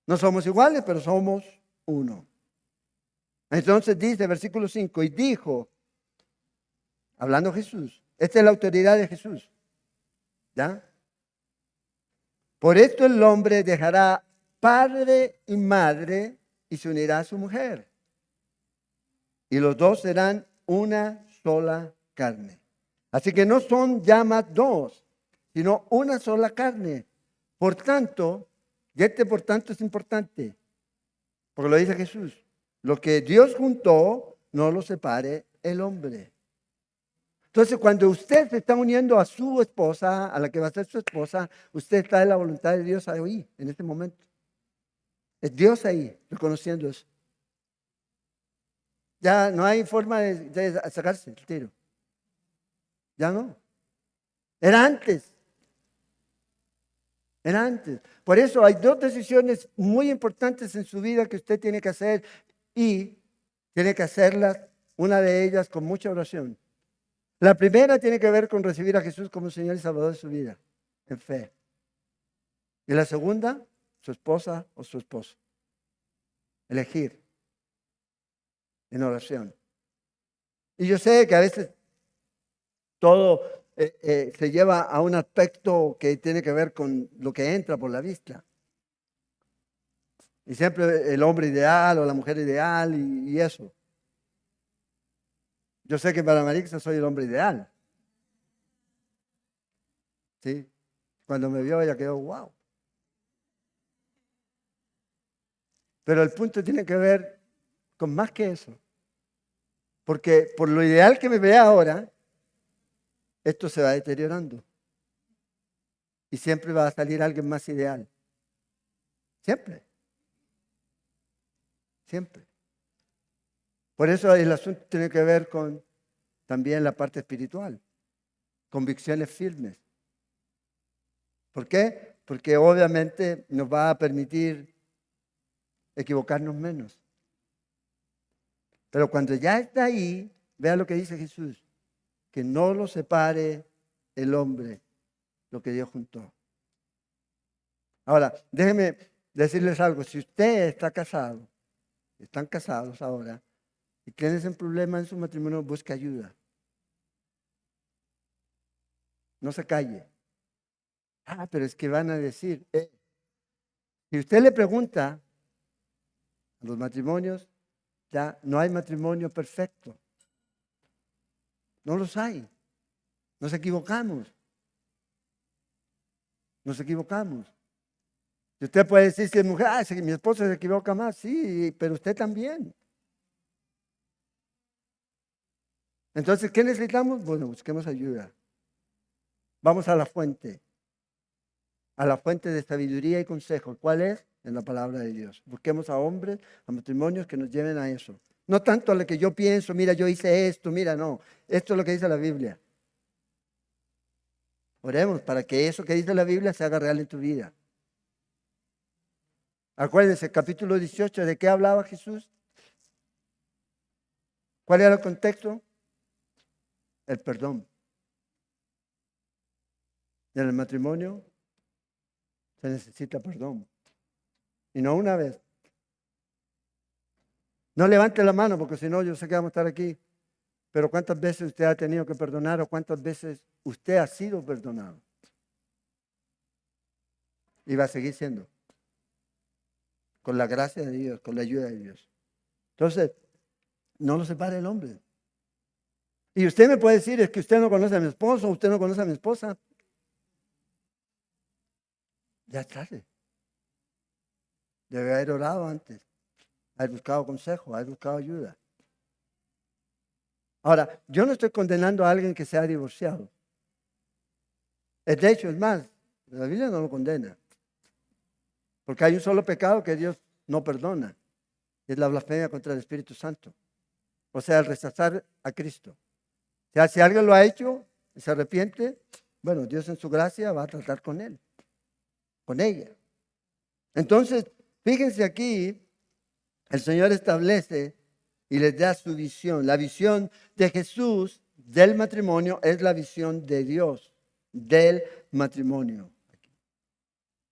No somos iguales, pero somos uno. Entonces dice, versículo 5, y dijo, hablando Jesús, esta es la autoridad de Jesús. ¿Ya? Por esto el hombre dejará padre y madre y se unirá a su mujer. Y los dos serán una sola carne. Así que no son ya más dos, sino una sola carne. Por tanto, y por tanto es importante, porque lo dice Jesús, lo que Dios juntó, no lo separe el hombre. Entonces, cuando usted se está uniendo a su esposa, a la que va a ser su esposa, usted está en la voluntad de Dios ahí, en este momento. Es Dios ahí, reconociendo eso. Ya no hay forma de sacarse el tiro. Ya no. Era antes. Era antes. Por eso hay dos decisiones muy importantes en su vida que usted tiene que hacer y tiene que hacerlas, una de ellas con mucha oración. La primera tiene que ver con recibir a Jesús como Señor y Salvador de su vida, en fe. Y la segunda, su esposa o su esposo. Elegir en oración. Y yo sé que a veces todo se lleva a un aspecto que tiene que ver con lo que entra por la vista. Y siempre el hombre ideal o la mujer ideal y eso. Yo sé que para Marixa soy el hombre ideal. ¿Sí? Cuando me vio ella quedó, wow. Pero el punto tiene que ver con más que eso. Porque por lo ideal que me ve ahora, esto se va deteriorando. Y siempre va a salir alguien más ideal. Siempre. Siempre. Por eso el asunto tiene que ver con también la parte espiritual. Convicciones firmes. ¿Por qué? Porque obviamente nos va a permitir equivocarnos menos. Pero cuando ya está ahí, vea lo que dice Jesús. Que no lo separe el hombre, lo que Dios juntó. Ahora, déjenme decirles algo. Si usted está casado, están casados ahora, y tienes un problema en su matrimonio, busque ayuda. No se calle. Ah, pero es que van a decir, si usted le pregunta a los matrimonios, ya no hay matrimonio perfecto. No los hay. Nos equivocamos. Nos equivocamos. Y usted puede decir, si es mujer, si mi esposo se equivoca más, sí, pero usted también. Entonces, ¿qué necesitamos? Bueno, busquemos ayuda. Vamos a la fuente de sabiduría y consejo. ¿Cuál es? En la palabra de Dios. Busquemos a hombres, a matrimonios que nos lleven a eso. No tanto a lo que yo pienso, mira, yo hice esto, mira, no. Esto es lo que dice la Biblia. Oremos para que eso que dice la Biblia se haga real en tu vida. Acuérdense, capítulo 18, ¿de qué hablaba Jesús? ¿Cuál era el contexto? El perdón. En el matrimonio se necesita perdón. Y no una vez. No levante la mano porque si no yo sé que vamos a estar aquí. Pero ¿cuántas veces usted ha tenido que perdonar o cuántas veces usted ha sido perdonado? Y va a seguir siendo. Con la gracia de Dios, con la ayuda de Dios. Entonces, no lo separe el hombre. Y usted me puede decir, es que usted no conoce a mi esposo, usted no conoce a mi esposa. Ya es tarde. Debe haber orado antes, haber buscado consejo, haber buscado ayuda. Ahora, yo no estoy condenando a alguien que se ha divorciado. De hecho, es más, la Biblia no lo condena. Porque hay un solo pecado que Dios no perdona. Y es la blasfemia contra el Espíritu Santo. O sea, el rechazar a Cristo. O sea, si alguien lo ha hecho y se arrepiente, bueno, Dios en su gracia va a tratar con él, con ella. Entonces, fíjense aquí, el Señor establece y les da su visión. La visión de Jesús del matrimonio es la visión de Dios del matrimonio.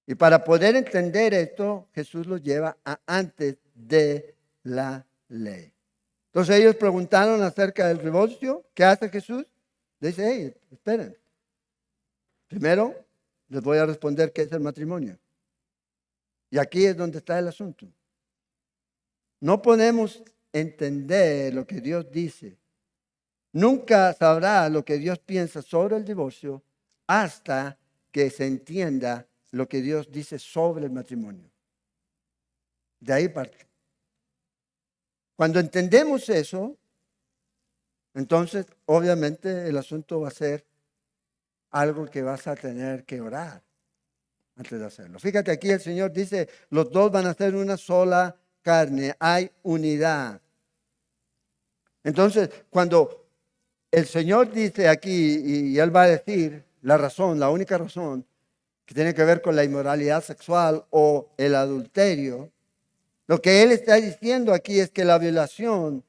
Y para poder entender esto, Jesús los lleva a antes de la ley. Entonces ellos preguntaron acerca del divorcio. ¿Qué hace Jesús? Dice, hey, esperen. Primero les voy a responder qué es el matrimonio. Y aquí es donde está el asunto. No podemos entender lo que Dios dice. Nunca sabrá lo que Dios piensa sobre el divorcio hasta que se entienda lo que Dios dice sobre el matrimonio. De ahí parte. Cuando entendemos eso, entonces obviamente el asunto va a ser algo que vas a tener que orar antes de hacerlo. Fíjate aquí el Señor dice, los dos van a ser una sola carne, hay unidad. Entonces, cuando el Señor dice aquí, y Él va a decir la razón, la única razón, que tiene que ver con la inmoralidad sexual o el adulterio, lo que Él está diciendo aquí es que la violación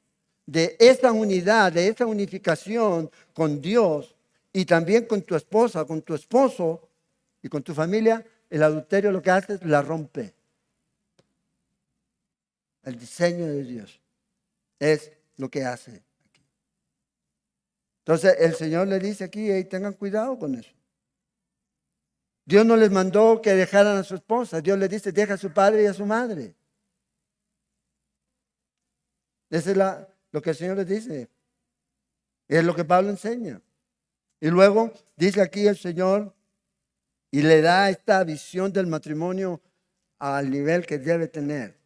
de esa unidad, de esa unificación con Dios y también con tu esposa, con tu esposo y con tu familia, el adulterio lo que hace es la rompe. El diseño de Dios es lo que hace aquí. Entonces el Señor le dice aquí, hey, tengan cuidado con eso. Dios no les mandó que dejaran a su esposa. Dios les dice, deja a su padre y a su madre. Eso es lo que el Señor les dice. Es lo que Pablo enseña. Y luego dice aquí el Señor y le da esta visión del matrimonio al nivel que debe tener.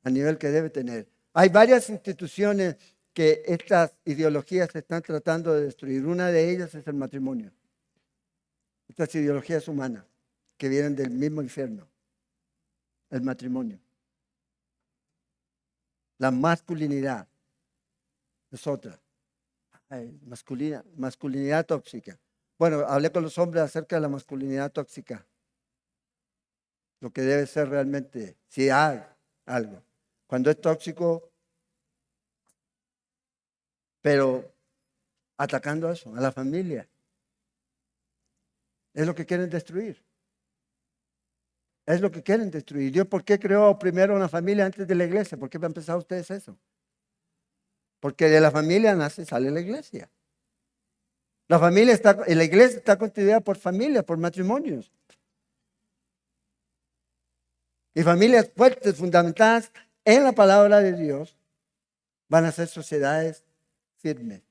Al nivel que debe tener. Hay varias instituciones que estas ideologías están tratando de destruir. Una de ellas es el matrimonio. Estas ideologías humanas que vienen del mismo infierno. El matrimonio. La masculinidad es otra. Masculinidad tóxica. Bueno, hablé con los hombres acerca de la masculinidad tóxica. Lo que debe ser realmente, si hay algo. Cuando es tóxico, pero atacando a eso, a la familia. Es lo que quieren destruir. Es lo que quieren destruir. Dios, ¿por qué creó primero una familia antes de la iglesia? ¿Por qué han pensado ustedes eso? Porque de la familia sale la iglesia. La iglesia está constituida por familias, por matrimonios. Y familias fuertes, fundamentadas en la palabra de Dios, van a ser sociedades firmes,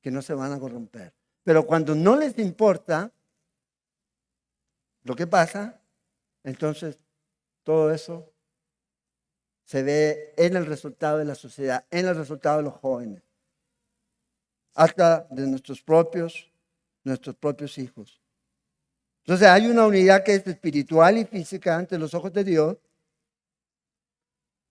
que no se van a corromper. Pero cuando no les importa lo que pasa, entonces todo eso se ve en el resultado de la sociedad, en el resultado de los jóvenes. hasta de nuestros propios hijos. Entonces hay una unidad que es espiritual y física ante los ojos de Dios.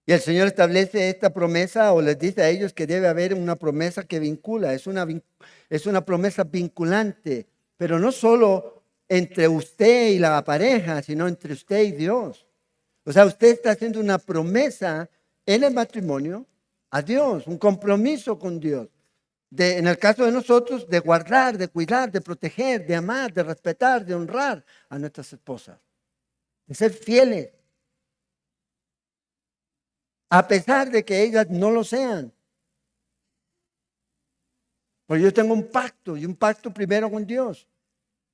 Y el Señor establece esta promesa o les dice a ellos que debe haber una promesa que vincula. Es una promesa vinculante, pero no solo entre usted y la pareja, sino entre usted y Dios. O sea, usted está haciendo una promesa en el matrimonio a Dios, un compromiso con Dios. En el caso de nosotros, de guardar, de cuidar, de proteger, de amar, de respetar, de honrar a nuestras esposas, de ser fieles, a pesar de que ellas no lo sean. Porque yo tengo un pacto, y un pacto primero con Dios,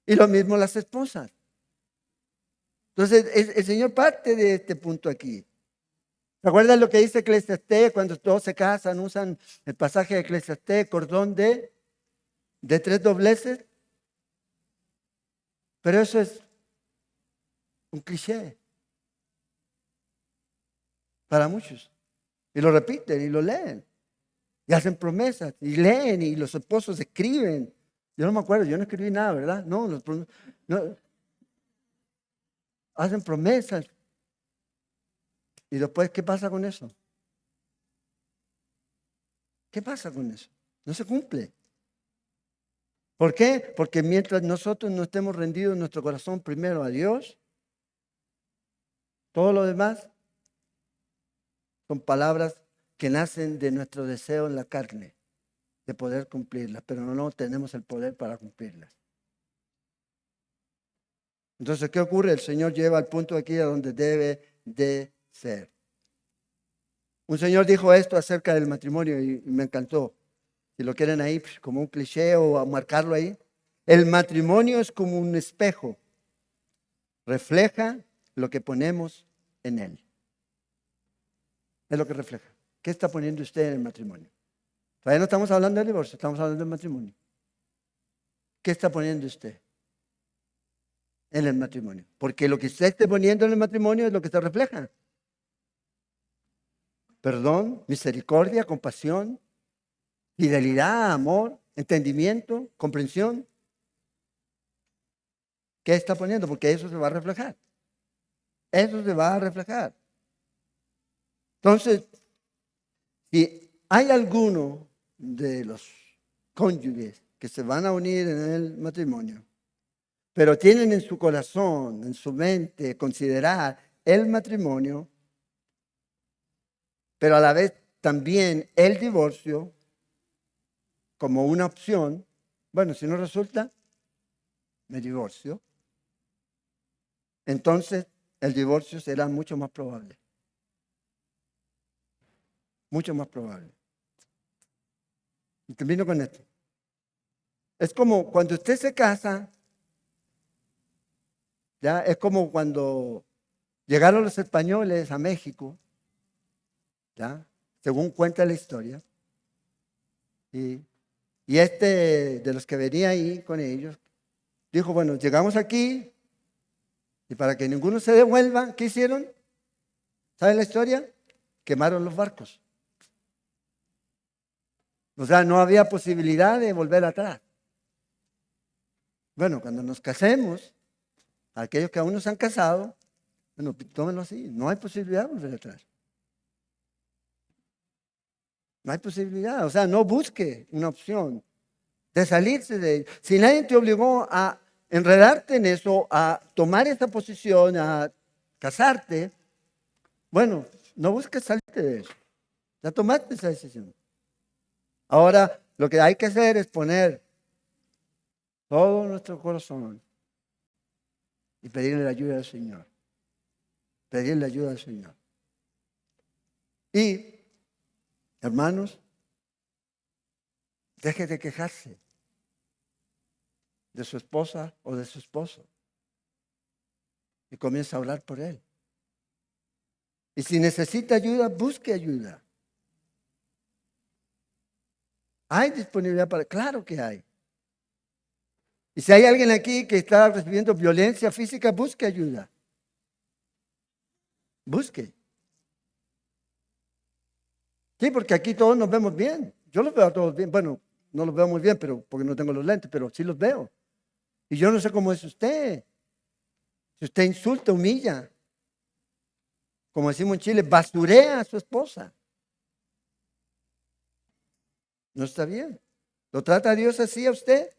y lo mismo las esposas. Entonces, el Señor parte de este punto aquí. ¿Recuerdan lo que dice Eclesiastés? Cuando todos se casan, usan el pasaje de Eclesiastés, cordón de 3 dobleces. Pero eso es un cliché para muchos. Y lo repiten y lo leen. Y hacen promesas y leen y los esposos escriben. Yo no me acuerdo, yo no escribí nada, ¿verdad? No, hacen promesas. ¿Y después qué pasa con eso? ¿Qué pasa con eso? No se cumple. ¿Por qué? Porque mientras nosotros no estemos rendidos nuestro corazón primero a Dios, todo lo demás son palabras que nacen de nuestro deseo en la carne de poder cumplirlas, pero no tenemos el poder para cumplirlas. Entonces, ¿qué ocurre? El Señor lleva al punto aquí a donde debe de ser. Un señor dijo esto acerca del matrimonio y me encantó. Si lo quieren ahí como un cliché o a marcarlo ahí. El matrimonio es como un espejo. Refleja lo que ponemos en él. Es lo que refleja. ¿Qué está poniendo usted en el matrimonio? Todavía no estamos hablando del divorcio, estamos hablando del matrimonio. ¿Qué está poniendo usted en el matrimonio? Porque lo que usted esté poniendo en el matrimonio es lo que se refleja. Perdón, misericordia, compasión, fidelidad, amor, entendimiento, comprensión. ¿Qué está poniendo? Porque eso se va a reflejar. Eso se va a reflejar. Entonces, si hay alguno de los cónyuges que se van a unir en el matrimonio, pero tienen en su corazón, en su mente, considerar el matrimonio, pero a la vez también el divorcio como una opción, bueno, si no resulta, me divorcio. Entonces, el divorcio será mucho más probable. Mucho más probable. Y termino con esto. Es como cuando usted se casa, ya es como cuando llegaron los españoles a México, ya, según cuenta la historia. Y este de los que venía ahí con ellos, dijo, bueno, llegamos aquí y para que ninguno se devuelva, ¿qué hicieron? ¿Saben la historia? Quemaron los barcos. O sea, no había posibilidad de volver atrás. Bueno, cuando nos casemos, aquellos que aún no se han casado, bueno, tómenlo así, no hay posibilidad de volver atrás. No hay posibilidad, o sea, no busque una opción de salirse de ello. Si nadie te obligó a enredarte en eso, a tomar esa posición, a casarte, bueno, no busques salirte de eso. Ya tomaste esa decisión. Ahora, lo que hay que hacer es poner todo nuestro corazón y pedirle la ayuda del Señor. Pedirle la ayuda del Señor. Y, hermanos, deje de quejarse de su esposa o de su esposo y comienza a orar por él. Y si necesita ayuda, busque ayuda. ¿Hay disponibilidad para? Claro que hay. Y si hay alguien aquí que está recibiendo violencia física, busque ayuda. Busque. Sí, porque aquí todos nos vemos bien. Yo los veo a todos bien. Bueno, no los veo muy bien, pero porque no tengo los lentes, pero sí los veo. Y yo no sé cómo es usted. Si usted insulta, humilla, como decimos en Chile, basurea a su esposa. No está bien. ¿Lo trata Dios así a usted?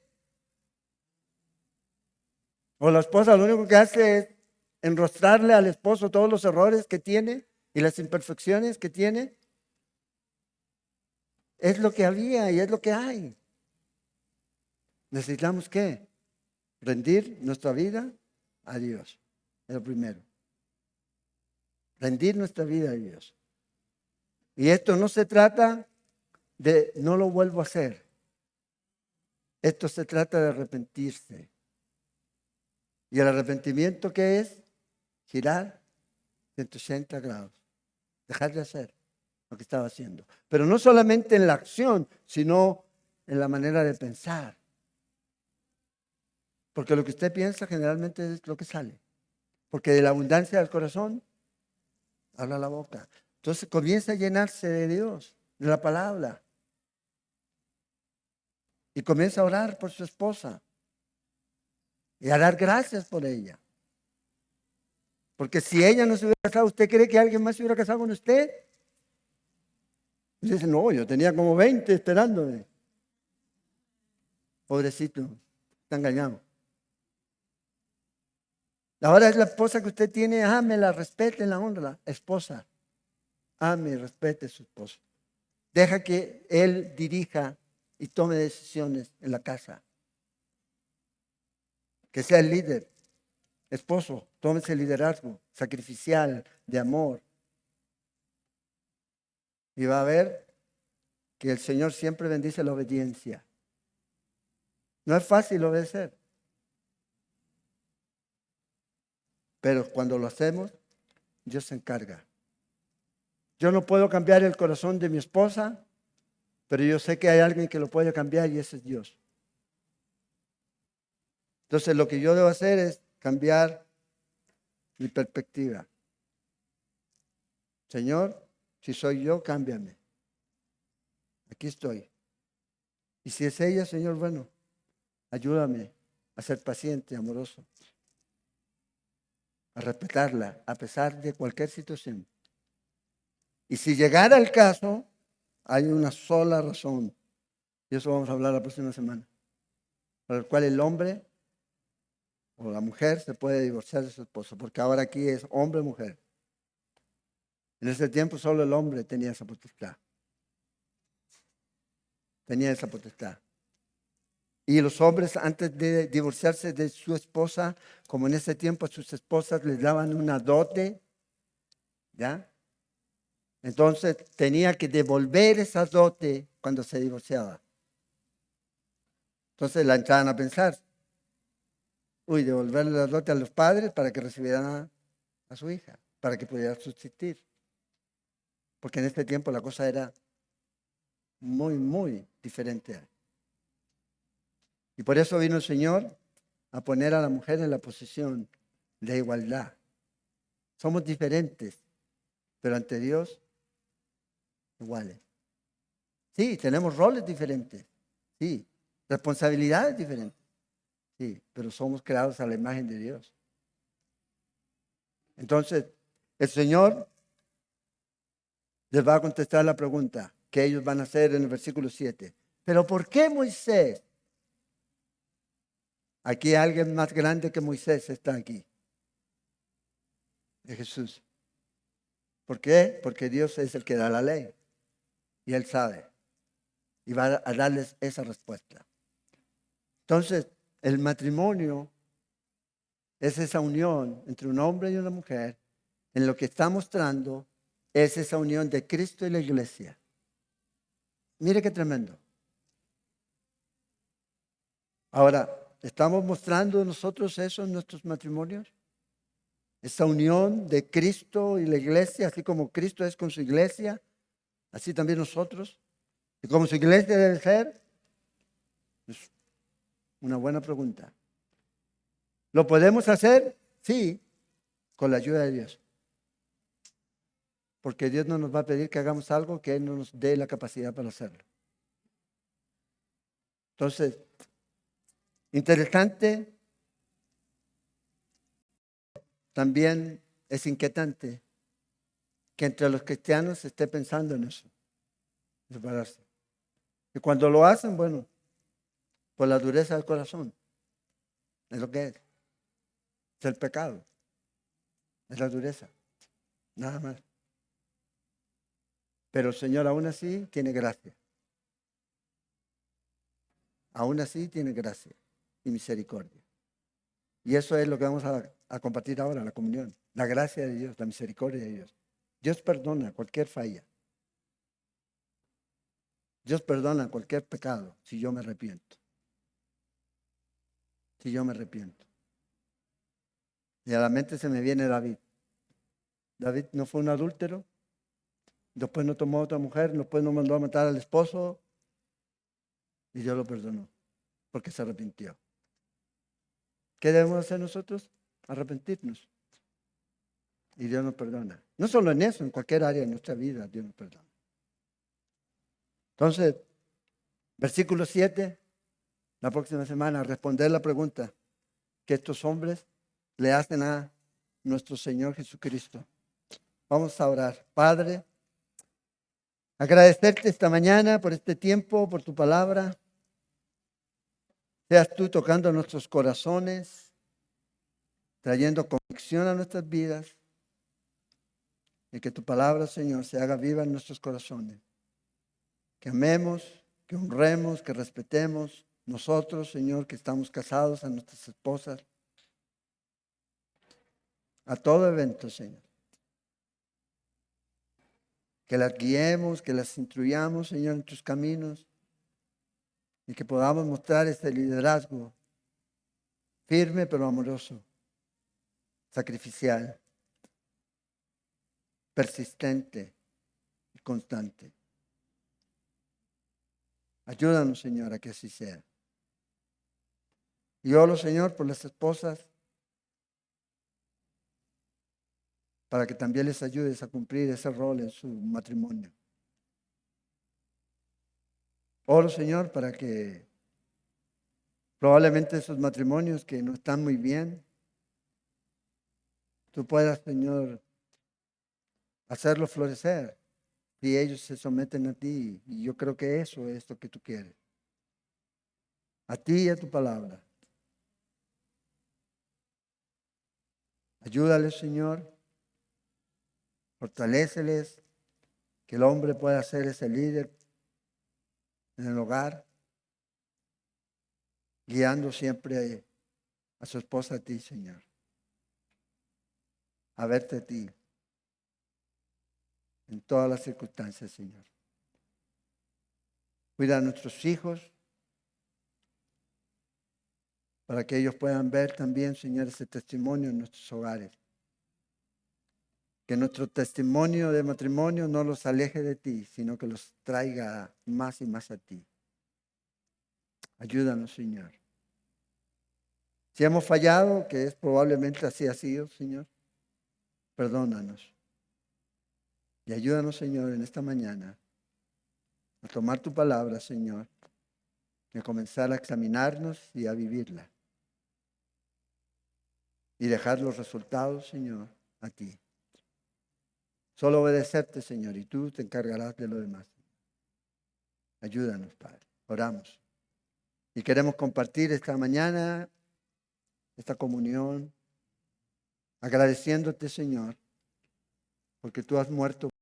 O la esposa lo único que hace es enrostrarle al esposo todos los errores que tiene y las imperfecciones que tiene. Es lo que había y es lo que hay. ¿Necesitamos qué? Rendir nuestra vida a Dios. Es lo primero. Rendir nuestra vida a Dios. Y esto no se trata de no lo vuelvo a hacer. Esto se trata de arrepentirse. ¿Y el arrepentimiento qué es? Girar 180 grados. Dejar de hacer lo que estaba haciendo. Pero no solamente en la acción, sino en la manera de pensar. Porque lo que usted piensa generalmente es lo que sale. Porque de la abundancia del corazón habla la boca. Entonces comienza a llenarse de Dios, de la palabra. Y comienza a orar por su esposa. Y a dar gracias por ella. Porque si ella no se hubiera casado, ¿usted cree que alguien más se hubiera casado con usted? Y dice, no, yo tenía como 20 esperándome. Pobrecito, está engañado. Ahora es la esposa que usted tiene, ámela, respétela, honra. Esposa, ame y respete a su esposo. Deja que él dirija y tome decisiones en la casa. Que sea el líder. Esposo, tómese el liderazgo sacrificial, de amor. Y va a ver que el Señor siempre bendice la obediencia. No es fácil obedecer. Pero cuando lo hacemos, Dios se encarga. Yo no puedo cambiar el corazón de mi esposa, pero yo sé que hay alguien que lo puede cambiar y ese es Dios. Entonces lo que yo debo hacer es cambiar mi perspectiva. Señor, si soy yo, cámbiame. Aquí estoy. Y si es ella, Señor, bueno, ayúdame a ser paciente, amoroso, a respetarla a pesar de cualquier situación. Y si llegara el caso, hay una sola razón, y eso vamos a hablar la próxima semana, por el cual el hombre o la mujer se puede divorciar de su esposo, porque ahora aquí es hombre-mujer. En ese tiempo solo el hombre tenía esa potestad. Tenía esa potestad. Y los hombres antes de divorciarse de su esposa, como en ese tiempo a sus esposas les daban una dote, ¿ya? Entonces tenía que devolver esa dote cuando se divorciaba. Entonces la entraban a pensar, devolverle la dote a los padres para que recibieran a su hija, para que pudiera subsistir. Porque en este tiempo la cosa era muy, muy diferente. Y por eso vino el Señor a poner a la mujer en la posición de igualdad. Somos diferentes, pero ante Dios iguales. Sí, tenemos roles diferentes. Sí, responsabilidades diferentes. Sí, pero somos creados a la imagen de Dios. Entonces, el Señor les va a contestar la pregunta que ellos van a hacer en el versículo 7. ¿Pero por qué Moisés? Aquí alguien más grande que Moisés está aquí. Es Jesús. ¿Por qué? Porque Dios es el que da la ley. Y Él sabe. Y va a darles esa respuesta. Entonces, el matrimonio es esa unión entre un hombre y una mujer. En lo que está mostrando es esa unión de Cristo y la iglesia. Mire qué tremendo. Ahora, ¿estamos mostrando nosotros eso en nuestros matrimonios? Esa unión de Cristo y la iglesia, así como Cristo es con su iglesia, así también nosotros. ¿Y como su iglesia debe ser? Es una buena pregunta. ¿Lo podemos hacer? Sí, con la ayuda de Dios. Porque Dios no nos va a pedir que hagamos algo que Él no nos dé la capacidad para hacerlo. Entonces, interesante, también es inquietante que entre los cristianos se esté pensando en eso, separarse. Y cuando lo hacen, bueno, por la dureza del corazón, es lo que es el pecado, es la dureza, nada más. Pero el Señor aún así tiene gracia. Aún así tiene gracia y misericordia. Y eso es lo que vamos a compartir ahora en la comunión. La gracia de Dios, la misericordia de Dios. Dios perdona cualquier falla. Dios perdona cualquier pecado si yo me arrepiento. Si yo me arrepiento. Y a la mente se me viene David. David no fue un adúltero. Después no tomó a otra mujer. Después no mandó a matar al esposo. Y Dios lo perdonó. Porque se arrepintió. ¿Qué debemos hacer nosotros? Arrepentirnos. Y Dios nos perdona. No solo en eso, en cualquier área de nuestra vida Dios nos perdona. Entonces, versículo 7, la próxima semana, responder la pregunta que estos hombres le hacen a nuestro Señor Jesucristo. Vamos a orar. Padre, agradecerte esta mañana por este tiempo, por tu palabra. Seas tú tocando nuestros corazones, trayendo convicción a nuestras vidas, y que tu palabra, Señor, se haga viva en nuestros corazones. Que amemos, que honremos, que respetemos nosotros, Señor, que estamos casados, a nuestras esposas, a todo evento, Señor. Que las guiemos, que las instruyamos, Señor, en tus caminos, y que podamos mostrar este liderazgo firme pero amoroso, sacrificial, persistente y constante. Ayúdanos, Señor, a que así sea. Y oro, Señor, por las esposas, para que también les ayudes a cumplir ese rol en su matrimonio. Oro, Señor, para que probablemente esos matrimonios que no están muy bien, tú puedas, Señor, hacerlos florecer si ellos se someten a ti. Y yo creo que eso es lo que tú quieres. A ti y a tu palabra. Ayúdales, Señor. Fortaléceles. Que el hombre pueda ser ese líder en el hogar, guiando siempre a su esposa a ti, Señor. A verte a ti en todas las circunstancias, Señor. Cuida a nuestros hijos para que ellos puedan ver también, Señor, ese testimonio en nuestros hogares. Que nuestro testimonio de matrimonio no los aleje de ti, sino que los traiga más y más a ti. Ayúdanos, Señor. Si hemos fallado, que es probablemente así ha sido, Señor, perdónanos. Y ayúdanos, Señor, en esta mañana a tomar tu palabra, Señor, y a comenzar a examinarnos y a vivirla. Y dejar los resultados, Señor, a ti. Solo obedecerte, Señor, y tú te encargarás de lo demás. Ayúdanos, Padre. Oramos. Y queremos compartir esta mañana esta comunión, agradeciéndote, Señor, porque tú has muerto